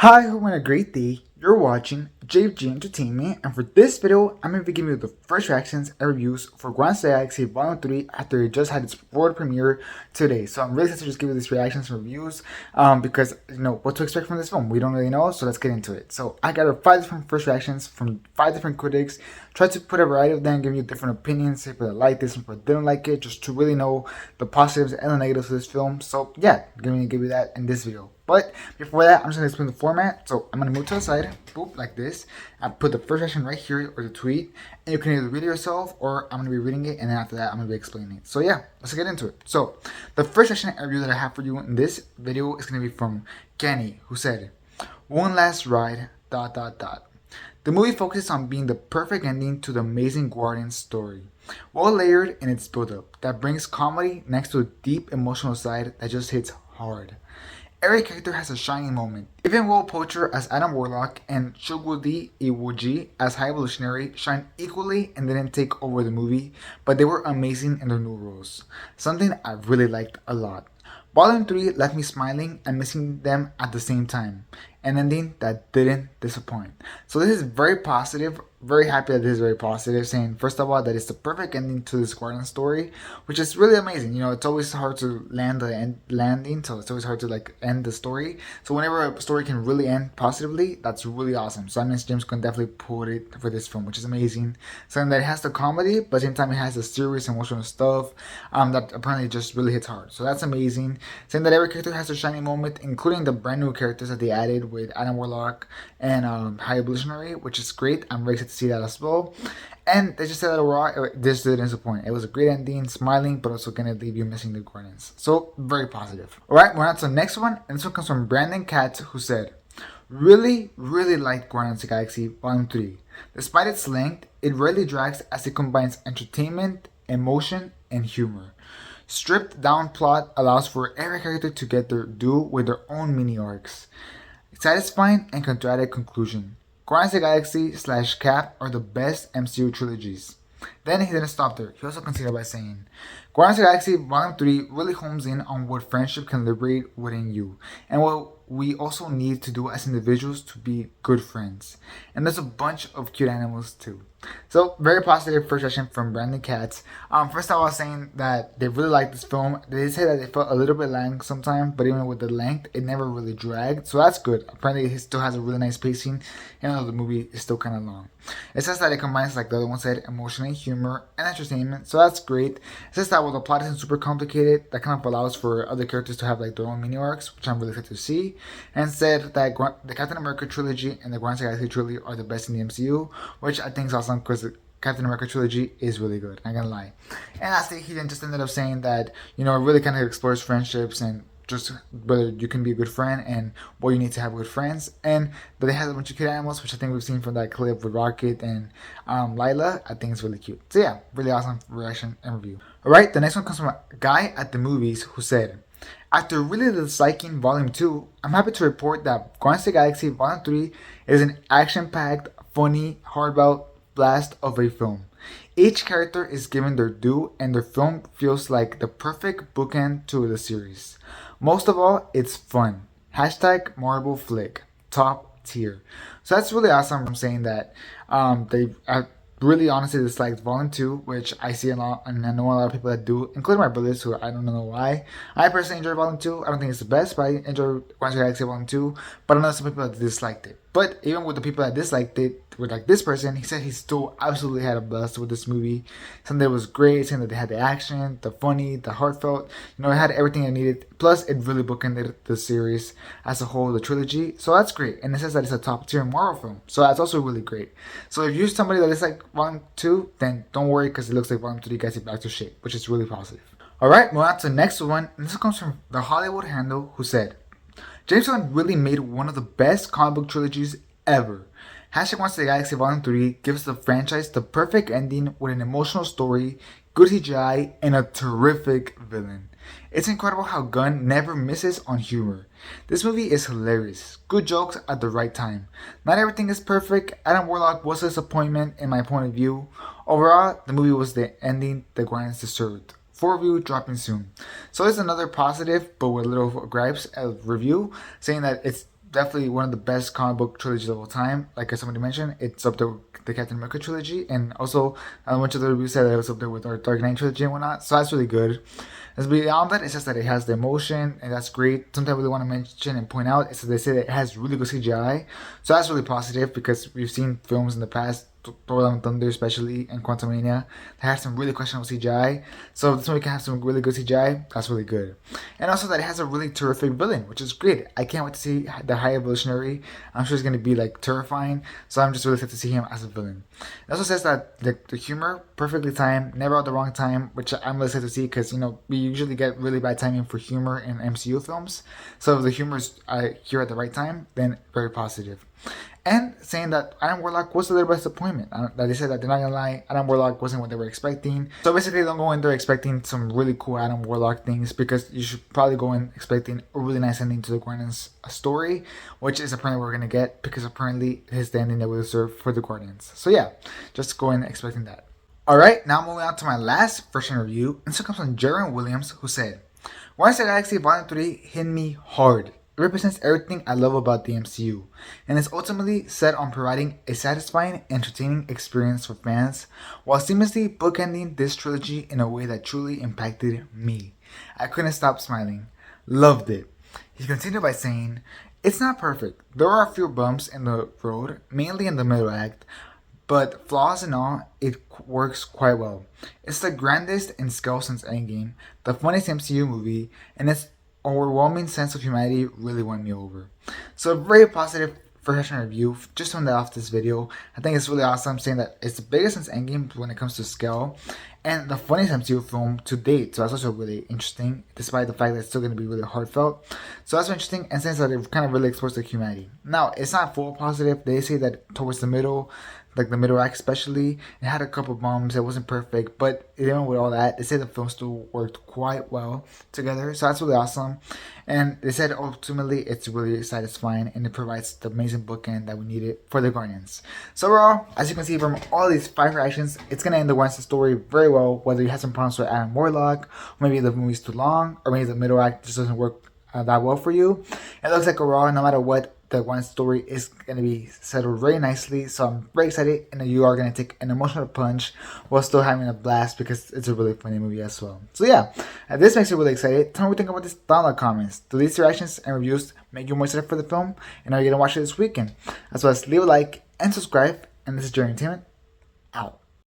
Hi, hope you had a great day. You're watching GOTG Entertainment, and for this video, I'm going to be giving you the first reactions and reviews for Guardians of the Galaxy Vol.3 after it just had its world premiere today. So I'm really excited to just give you these reactions and reviews because, what to expect from this film. We don't really know, so let's get into it. So I got 5 different first reactions from 5 different critics. Tried to put a variety of them, giving you different opinions, people that like this, people that didn't like it, just to really know the positives and the negatives of this film. So yeah, I'm going to give you that in this video. But before that, I'm just going to explain the format. So I'm going to move to the side, boop, like this. I put the first reaction right here, or the tweet, and you can either read it yourself, or I'm going to be reading it, and then after that, I'm going to be explaining it. So yeah, let's get into it. So the first reaction review that I have for you in this video is going to be from Kenny, who said, "One last ride, ... The movie focuses on being the perfect ending to the Amazing Guardians story. Well layered in its build-up, that brings comedy next to a deep emotional side that just hits hard. Every character has a shining moment. Even Will Poacher as Adam Warlock and Shugwudi Iwuji as High Evolutionary shine equally and didn't take over the movie, but they were amazing in their new roles. Something I really liked a lot. Volume 3 left me smiling and missing them at the same time. An ending that didn't disappoint." So this is very positive. Very happy that this is very positive, saying first of all that it's the perfect ending to this Guardian story, which is really amazing. It's always hard to land the landing, so it's always hard to end the story. So whenever a story can really end positively, that's really awesome. So that means James can definitely put it for this film, which is amazing. Something that it has the comedy, but at the same time it has the serious emotional stuff that apparently just really hits hard. So that's amazing. Saying that every character has a shining moment, including the brand new characters that they added with Adam Warlock and High Evolutionary, which is great. I'm very excited to see that as well. And they just said that overall, this didn't disappoint. It was a great ending, smiling, but also gonna leave you missing the Guardians. So very positive. Alright, we're on to the next one, and this one comes from Brandon Katz, who said, "Really liked Guardians of the Galaxy Volume 3. Despite its length, it rarely drags as it combines entertainment, emotion, and humor. Stripped down plot allows for every character to get their due with their own mini arcs. Satisfying and contradictory conclusion. Guardians of the Galaxy / Cap are the best MCU trilogies." Then he didn't stop there. He also continued by saying, "Guardians of the Galaxy Volume 3 really homes in on what friendship can liberate within you, and what we also need to do as individuals to be good friends. And there's a bunch of cute animals too." So very positive first reaction from Brandon Katz. First of all, saying that they really liked this film. They say that it felt a little bit long sometimes, but even with the length, it never really dragged. So that's good. Apparently, it still has a really nice pacing, even though the movie is still kind of long. It says that it combines, like the other one said, emotion, humor, and entertainment. So that's great. It says that while the plot isn't super complicated, that kind of allows for other characters to have like their own mini arcs, which I'm really excited to see. And said that the Captain America trilogy and the Guardians of the Galaxy trilogy are the best in the MCU, which I think is awesome because the Captain America trilogy is really good. I'm not gonna lie. And lastly, he then just ended up saying that it really kind of explores friendships and just whether you can be a good friend and what you need to have with friends, and that they have a bunch of cute animals, which I think we've seen from that clip with Rocket and Lila. I think it's really cute. So yeah, really awesome reaction and review. Alright, the next one comes from a guy at the movies who said, "After really disliking Volume 2, I'm happy to report that Guardians of the Galaxy Volume 3 is an action-packed, funny, hardboiled blast of a film. Each character is given their due, and the film feels like the perfect bookend to the series. Most of all, it's fun. Hashtag Marvel Flick. Top tier." So that's really awesome. I'm saying that they really honestly disliked Volume 2, which I see a lot, and I know a lot of people that do, including my brothers, who I don't know why. I personally enjoy Volume 2. I don't think it's the best, but I enjoy Guardians of the Galaxy Volume 2. But I know some people that disliked it. But even with the people that disliked it, with like this person, he said he still absolutely had a blast with this movie. Saying that it was great, saying that they had the action, the funny, the heartfelt. It had everything I needed. Plus, it really bookended the series as a whole, the trilogy. So that's great. And it says that it's a top tier Marvel film. So that's also really great. So if you're somebody that is like Volume 2, then don't worry, because it looks like Volume 3 gets it back to shape, which is really positive. Alright, moving on to the next one. And this comes from the Hollywood Handle, who said, "James Gunn really made one of the best comic book trilogies ever. Hashtag Guardians of the Galaxy Volume 3 gives the franchise the perfect ending with an emotional story, good CGI, and a terrific villain. It's incredible how Gunn never misses on humor. This movie is hilarious. Good jokes at the right time. Not everything is perfect. Adam Warlock was a disappointment in my point of view. Overall, the movie was the ending the Guardians deserved. Full review dropping soon." So it's another positive, but with little gripes review, saying that it's definitely one of the best comic book trilogies of all time. Like somebody mentioned, it's up there with the Captain America trilogy, and also a bunch of the reviews said that it was up there with our Dark Knight trilogy and whatnot. So that's really good. As beyond that, it's just that it has the emotion, and that's great. Something I really want to mention and point out is that they say that it has really good CGI, so that's really positive because we've seen films in the past, Thor: Love and Thunder especially, and Quantumania, that have some really questionable CGI. So if this movie can have some really good CGI, that's really good. And also that it has a really terrific villain, which is great. I can't wait to see the High Evolutionary. I'm sure it's going to be like terrifying, so I'm just really excited to see him as a villain. It also says that the humor, perfectly timed, never at the wrong time, which I'm really excited to see because, we usually get really bad timing for humor in MCU films. So if the humor's here at the right time, then very positive. And saying that Adam Warlock was a little bit disappointment. That they said that they're not gonna lie, Adam Warlock wasn't what they were expecting. So basically, don't go in there expecting some really cool Adam Warlock things because you should probably go in expecting a really nice ending to the Guardians story, which is apparently what we're gonna get because apparently it's the ending that we deserve for the Guardians. So yeah, just go in expecting that. Alright, now moving on to my last version review, and this comes from Jaron Williams, who said, Guardians of the Galaxy Vol.3 hit me hard. It represents everything I love about the MCU, and is ultimately set on providing a satisfying, entertaining experience for fans, while seamlessly bookending this trilogy in a way that truly impacted me. I couldn't stop smiling. Loved it. He continued by saying, It's not perfect. There are a few bumps in the road, mainly in the middle act, but flaws and all, it works quite well. It's the grandest in scale since Endgame, the funniest MCU movie, and its overwhelming sense of humanity really won me over. So a very positive first review, just on that off this video. I think it's really awesome saying that it's the biggest since Endgame when it comes to scale, and the funniest MCU film to date. So that's also really interesting, despite the fact that it's still going to be really heartfelt. So that's interesting, and since that it kind of really exposed the humanity. Now, it's not full positive. They say that towards the middle, like the middle act especially, it had a couple bumps. It wasn't perfect, but even with all that, they say the film still worked quite well together. So that's really awesome. And they said ultimately it's really satisfying and it provides the amazing bookend that we needed for the Guardians. So overall, as you can see from all these 5 reactions, it's gonna end the Guardians story very well. Whether you have some problems with Adam Warlock, or maybe the movie's too long, or maybe the middle act just doesn't work that well for you. It looks like overall, no matter what, the one story is going to be settled very nicely, so I'm very excited, and you are going to take an emotional punch while still having a blast because it's a really funny movie as well. So yeah, this makes me really excited. Tell me what you think about this down in the comments. Do these reactions and reviews make you more excited for the film, and are you going to watch it this weekend? As well as leave a like and subscribe, and this is Jerry Entertainment, out.